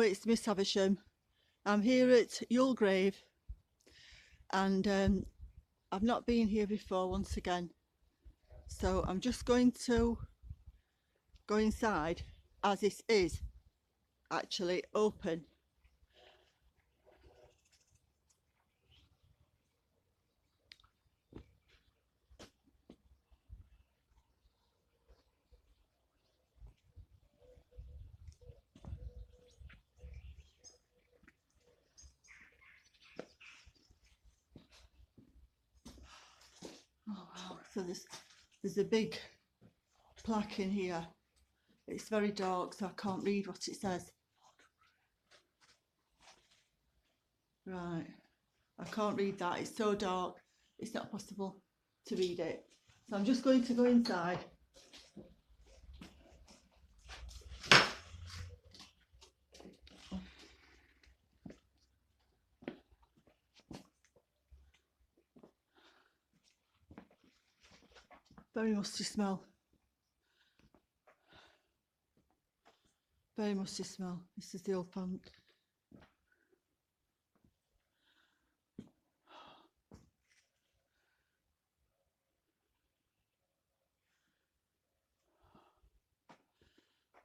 it's Miss Havisham. I'm here at Youlgreave, and I've not been here before once again. So I'm just going to go inside as it is actually open. Oh wow, so there's a big plaque in here. It's very dark, so I can't read what it says. Right, I can't read that, it's so dark, it's not possible to read it. So I'm just going to go inside. Very musty smell. Very musty smell. This is the old font.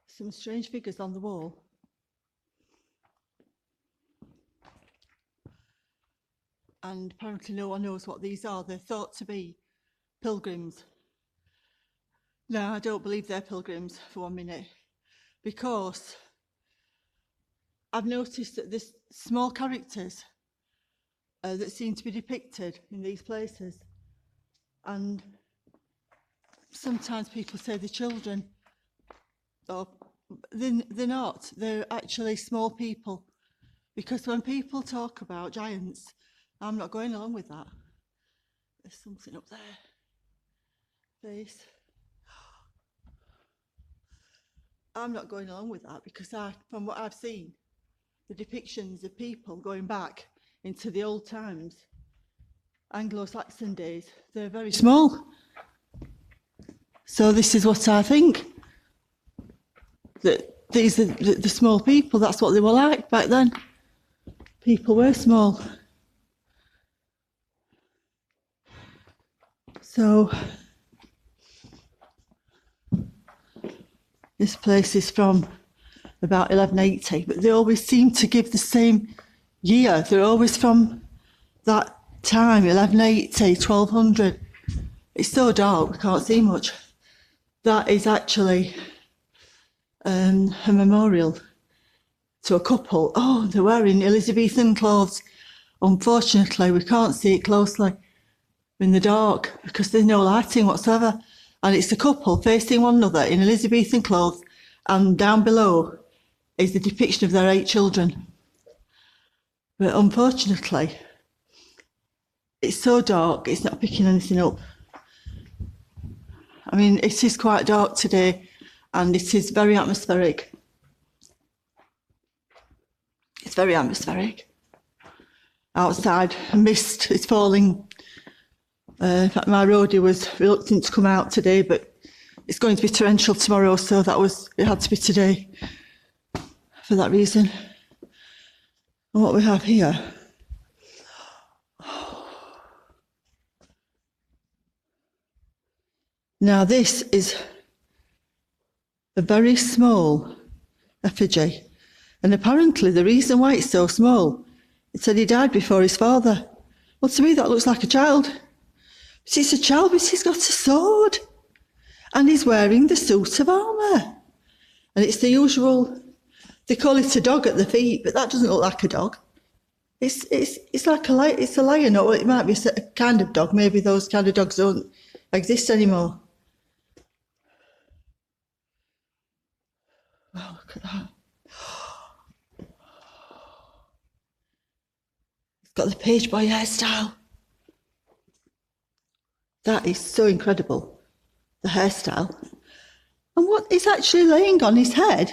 Some strange figures on the wall. And apparently no one knows what these are. They're thought to be pilgrims. No, I don't believe they're pilgrims for 1 minute, because I've noticed that there's small characters that seem to be depicted in these places, and sometimes people say they're children. Oh, they're not. They're actually small people, because when people talk about giants, I'm not going along with that. There's something up there. Face. I'm not going along with that, because from what I've seen, the depictions of people going back into the old times, Anglo-Saxon days, they're very small. So this is what I think, that these are the small people. That's what they were like back then. People were small. So this place is from about 1180, but they always seem to give the same year. They're always from that time, 1180, 1200. It's so dark, we can't see much. That is actually a memorial to a couple. Oh, they're wearing Elizabethan clothes. Unfortunately, we can't see it closely in the dark because there's no lighting whatsoever. And it's a couple facing one another in Elizabethan clothes, and down below is the depiction of their 8 children. But unfortunately, it's so dark, it's not picking anything up. I mean, it is quite dark today, and it is very atmospheric. It's very atmospheric. Outside, a mist is falling. In fact, my roadie was reluctant to come out today, but it's going to be torrential tomorrow, so it had to be today for that reason. And what we have here, now this is a very small effigy, and apparently the reason why it's so small, it said he died before his father. Well, to me that looks like a child. But it's a child, but he's got a sword, and he's wearing the suit of armour. And it's the usual, they call it a dog at the feet, but that doesn't look like a dog. It's like it's a lion, or it might be a kind of dog. Maybe those kind of dogs don't exist anymore. Oh, look at that. It's got the page boy hairstyle. That is so incredible, the hairstyle. And what is actually laying on his head,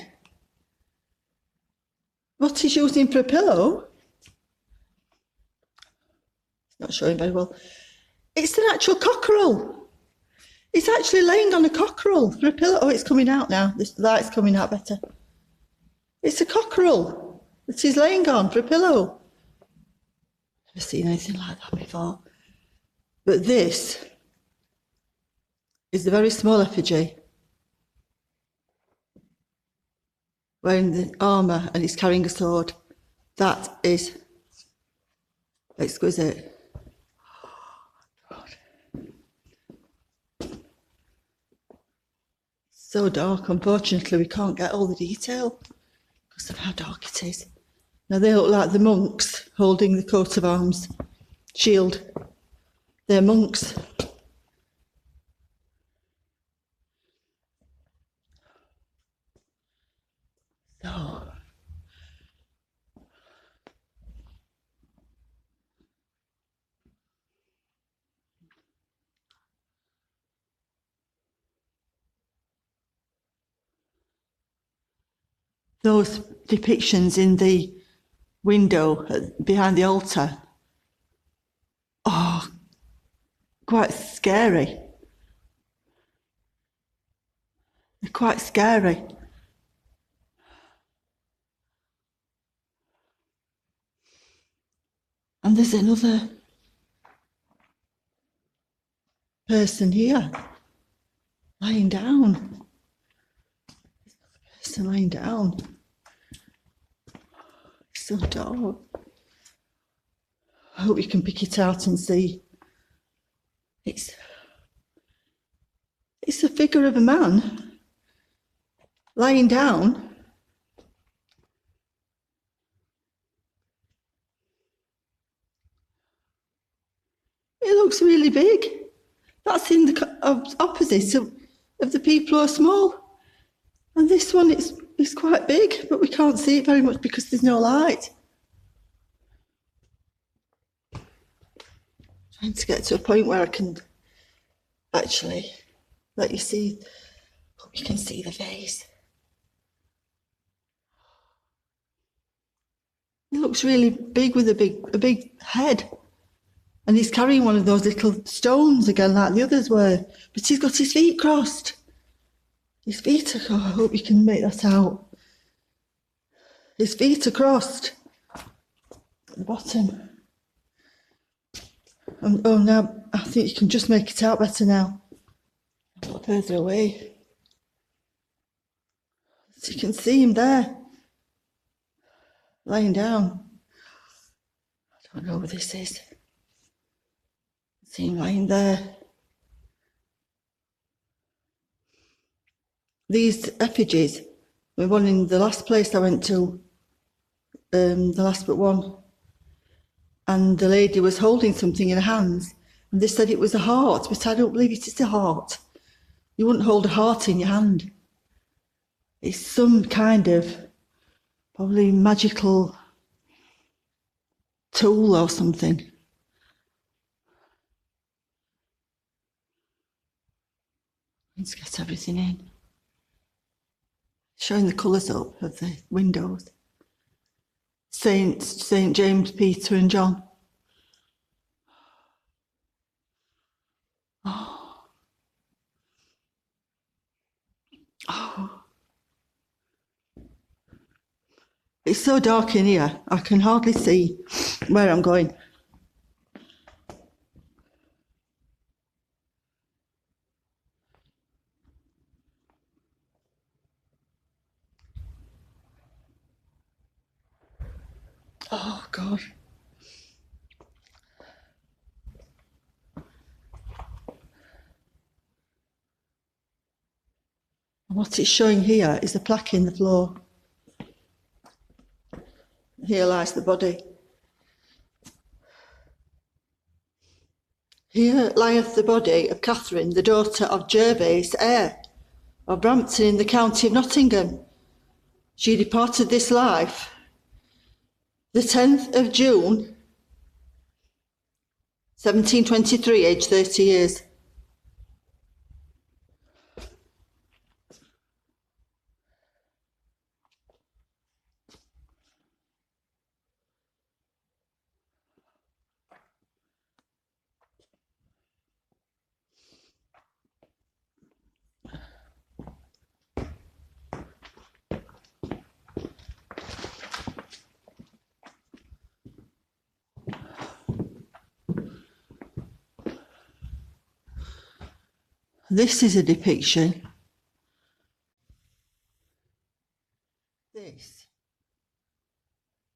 what he's using for a pillow, it's not showing very well. It's an actual cockerel. He's actually laying on a cockerel for a pillow. Oh, it's coming out now. This light's coming out better. It's a cockerel. that he's laying on for a pillow. Never seen anything like that before. But this is the very small effigy, wearing the armour and he's carrying a sword. That is exquisite. So dark, unfortunately we can't get all the detail because of how dark it is. Now they look like the monks holding the coat of arms shield. They're monks. So those depictions in the window behind the altar, oh, quite scary. They're quite scary. And there's another person here, lying down. There's another person lying down. It's so dark. I hope you can pick it out and see. It's a figure of a man lying down. It looks really big. That's in the opposite of the people who are small. And this one is quite big, but we can't see it very much because there's no light. Trying to get to a point where I can actually let you see. Hope you can see the face. He looks really big with a big head. And he's carrying one of those little stones again like the others were. But he's got his feet crossed. His feet are, I hope you can make that out. His feet are crossed at the bottom. Oh, now I think you can just make it out better now. A lot further away. So you can see him there, lying down. I don't know where this is. See him lying there. These effigies were one in the last place I went to, the last but one. And the lady was holding something in her hands, and they said it was a heart, but I don't believe it is a heart. You wouldn't hold a heart in your hand. It's some kind of probably magical tool or something. Let's get everything in. Showing the colours up of the windows. Saint James, Peter and John. Oh. Oh. It's so dark in here, I can hardly see where I'm going. Oh, God. And what it's showing here is a plaque in the floor. Here lies the body. Here lieth the body of Catherine, the daughter of Gervase, heir of Brampton in the county of Nottingham. She departed this life the 10th of June, 1723, aged 30 years. This is a depiction. This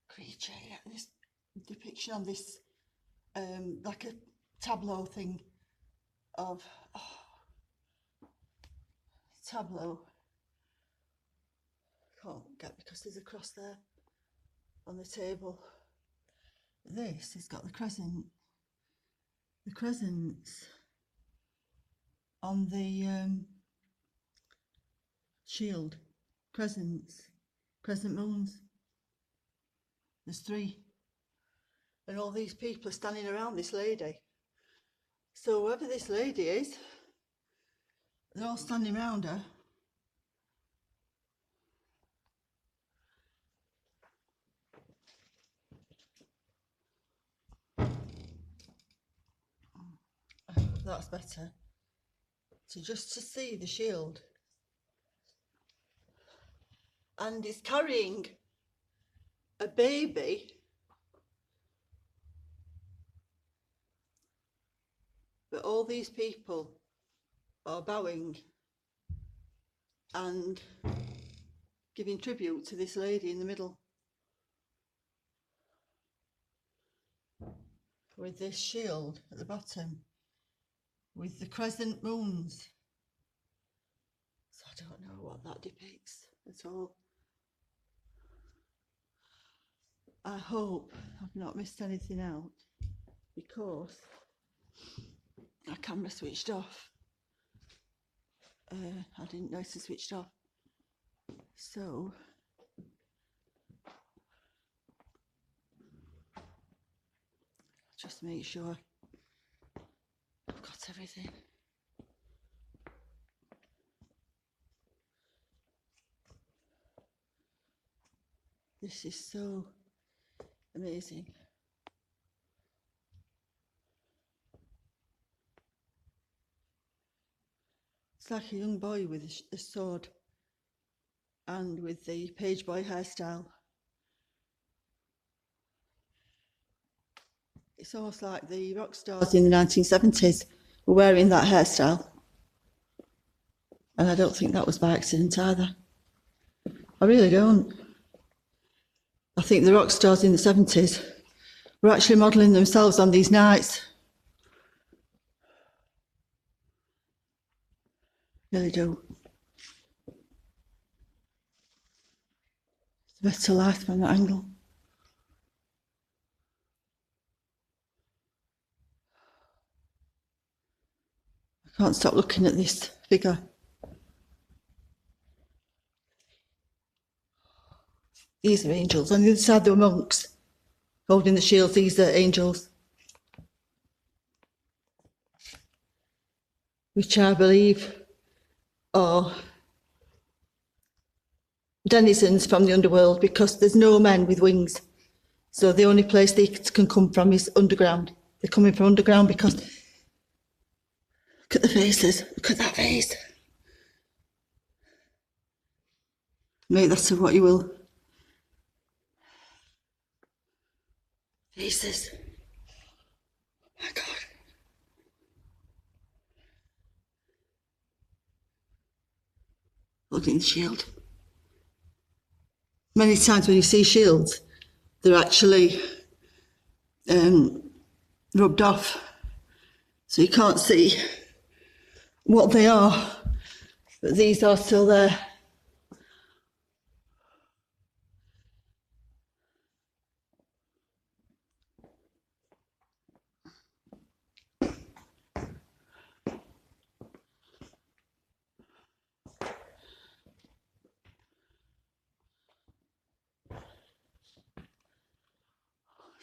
creature, yeah, this depiction on this, like a tableau thing of, tableau. Can't get because there's a cross there on the table. This has got the crescents on the shield, crescent moons. There's 3, and all these people are standing around this lady. So whoever this lady is, they're all standing around her. That's better. So just to see the shield. And it's carrying a baby. But all these people are bowing and giving tribute to this lady in the middle. With this shield at the bottom, with the crescent moons. So I don't know what that depicts at all. I hope I've not missed anything out, because our camera switched off. I didn't notice it switched off. So just make sure I've got everything. This is so amazing. It's like a young boy with a sword and with the page boy hairstyle. It's almost like the rock stars in the 1970s were wearing that hairstyle. And I don't think that was by accident either. I really don't. I think the rock stars in the 70s were actually modelling themselves on these knights. Really do. It's a better life from that angle. I can't stop looking at this figure. These are angels. On the other side, there were monks holding the shields. These are angels, which I believe are denizens from the underworld, because there's no men with wings. So the only place they can come from is underground. They're coming from underground because, look at the faces, look at that face. Make that of what you will. Faces. My God. Holding the shield. Many times when you see shields, they're actually rubbed off, so you can't see what they are, but these are still there.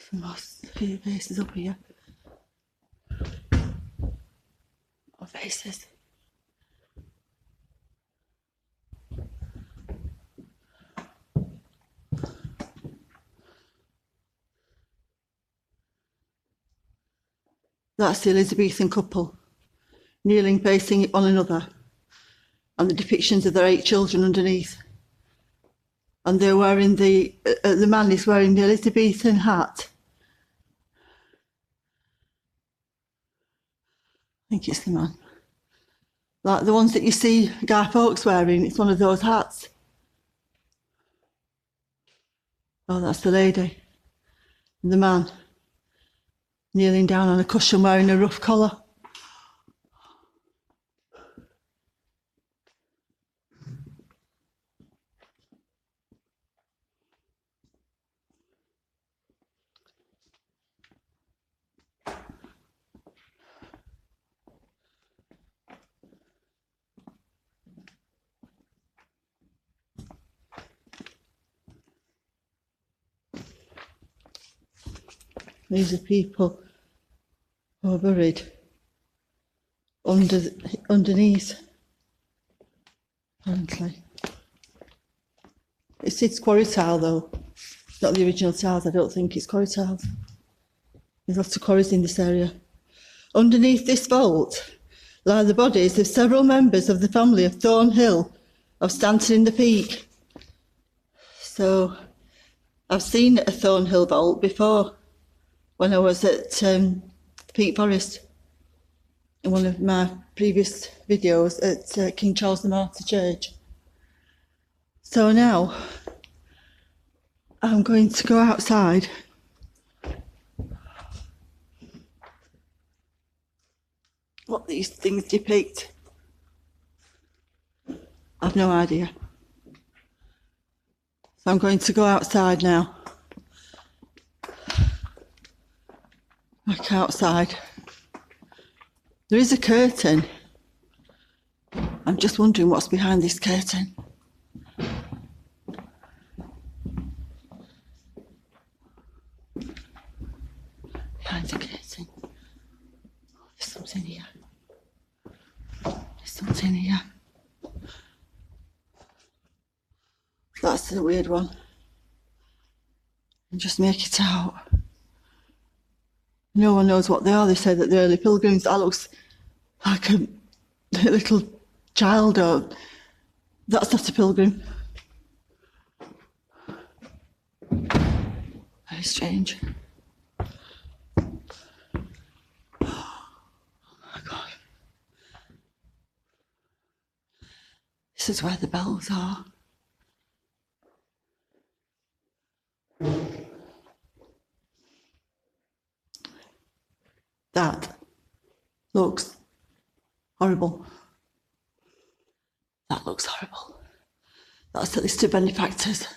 Some more faces up here. More faces. That's the Elizabethan couple, kneeling facing one another, and the depictions of their 8 children underneath. And they're wearing the man is wearing the Elizabethan hat. I think it's the man. Like the ones that you see Guy Fawkes wearing, it's one of those hats. Oh, that's the lady. And the man kneeling down on a cushion wearing a rough collar. These are people who are buried underneath, apparently. It's quarry tile though. It's not the original tiles, I don't think it's quarry tiles. There's lots of quarries in this area. Underneath this vault lie the bodies of several members of the family of Thornhill of Stanton in the Peak. So I've seen a Thornhill vault before when I was at Peak Forest in one of my previous videos at King Charles the Martyr Church. So now I'm going to go outside what these things depict. I've no idea. So I'm going to go outside now. Back outside. There is a curtain. I'm just wondering what's behind this curtain. Behind the curtain. There's something here. There's something here. That's a weird one. And just make it out. No one knows what they are. They say that they're early pilgrims. That looks like a little child, or that's not a pilgrim. Very strange. Oh my God. This is where the bells are. That looks horrible. That looks horrible. That's the list of benefactors.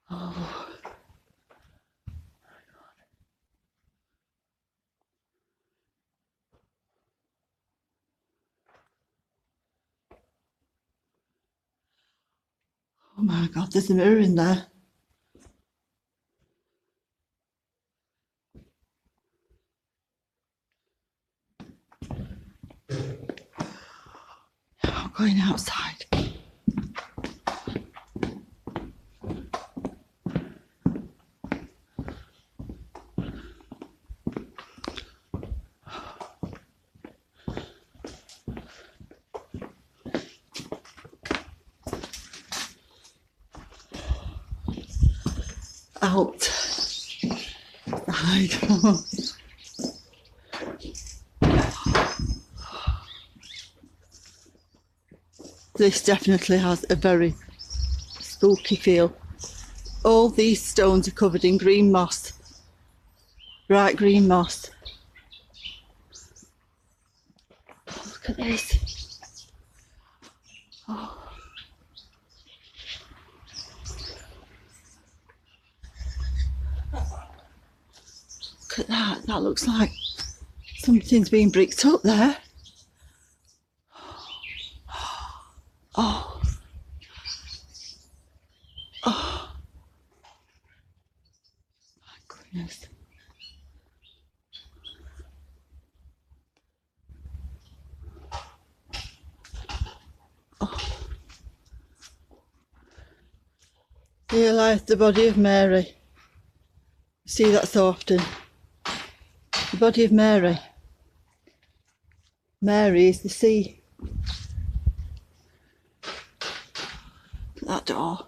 Oh. Oh my God, there's a mirror in there. I'm going outside. Outside. This definitely has a very spooky feel. All these stones are covered in green moss, bright green moss. Look at this. Oh. Look at that. That looks like something's being bricked up there. Oh. Oh. My goodness. Oh. Here lies the body of Mary. You see that so often. The body of Mary. Mary is the sea. That door.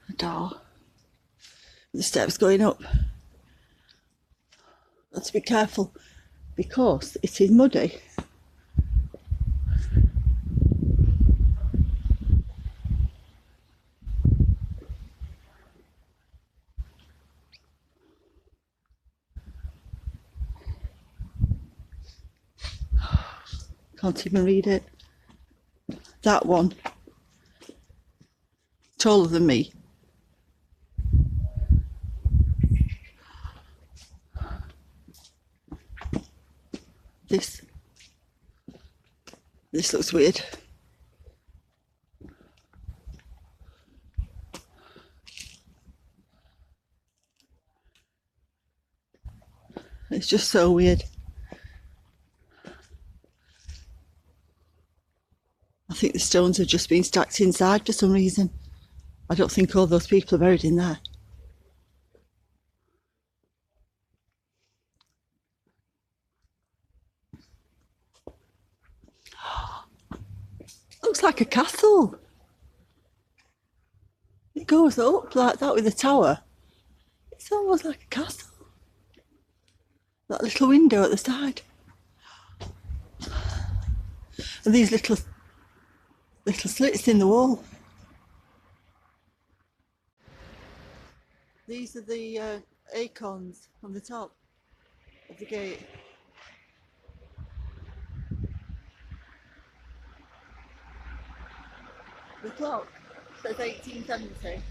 The door. The steps going up. Got to be careful because it is muddy. Can't even read it. That one. Taller than me. This looks weird. It's just so weird. I think the stones have just been stacked inside for some reason. I don't think all those people are buried in there. Looks like a castle. It goes up like that with a tower. It's almost like a castle. That little window at the side. And these little slits in the wall. These are the acorns on the top of the gate. The clock says 1870.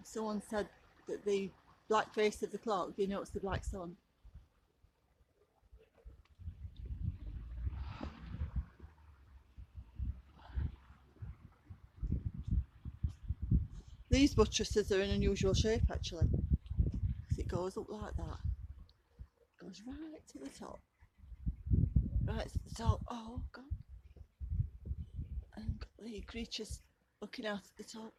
Someone said that the black face of the clock denotes the black sun. These buttresses are in unusual shape actually. It goes up like that. It goes right to the top. Right to the top. Oh God. And the creatures looking out at the top.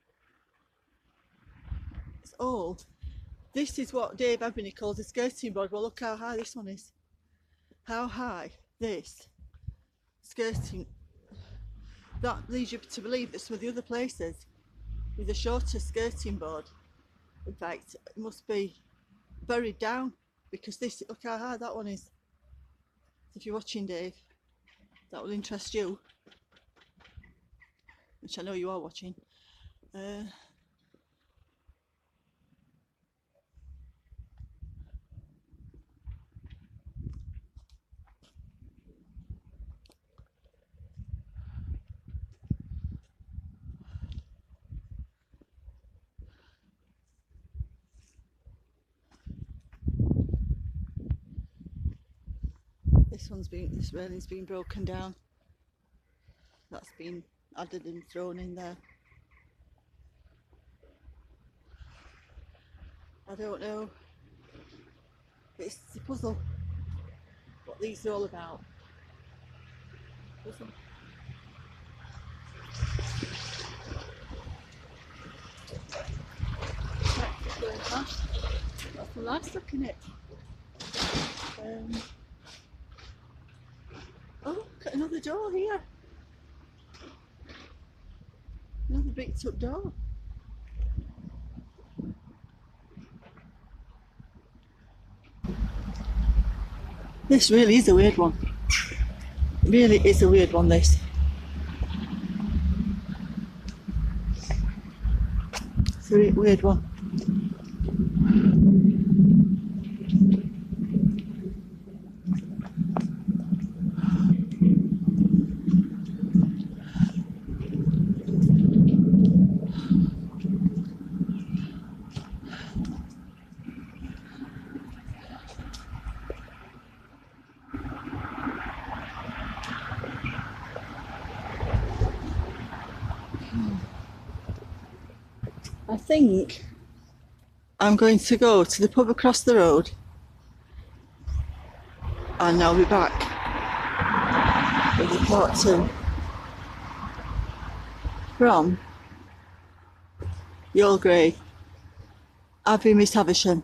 It's old. This is what Dave Ebony calls a skirting board. Well, look how high this one is. How high this skirting. That leads you to believe that some of the other places with a shorter skirting board, in fact, it must be buried down, because this, look how high that one is. If you're watching, Dave, that will interest you, which I know you are watching. This railing's been broken down. That's been added and thrown in there. I don't know. It's a puzzle what these are all about. Puzzle. Got some livestock in it. Oh, look at another door here. Another bricked up door. This really is a weird one. It really is a weird one, this. It's a weird one. I think I'm going to go to the pub across the road and I'll be back with the part 2 from Youlgreave. I've been Miss Havisham.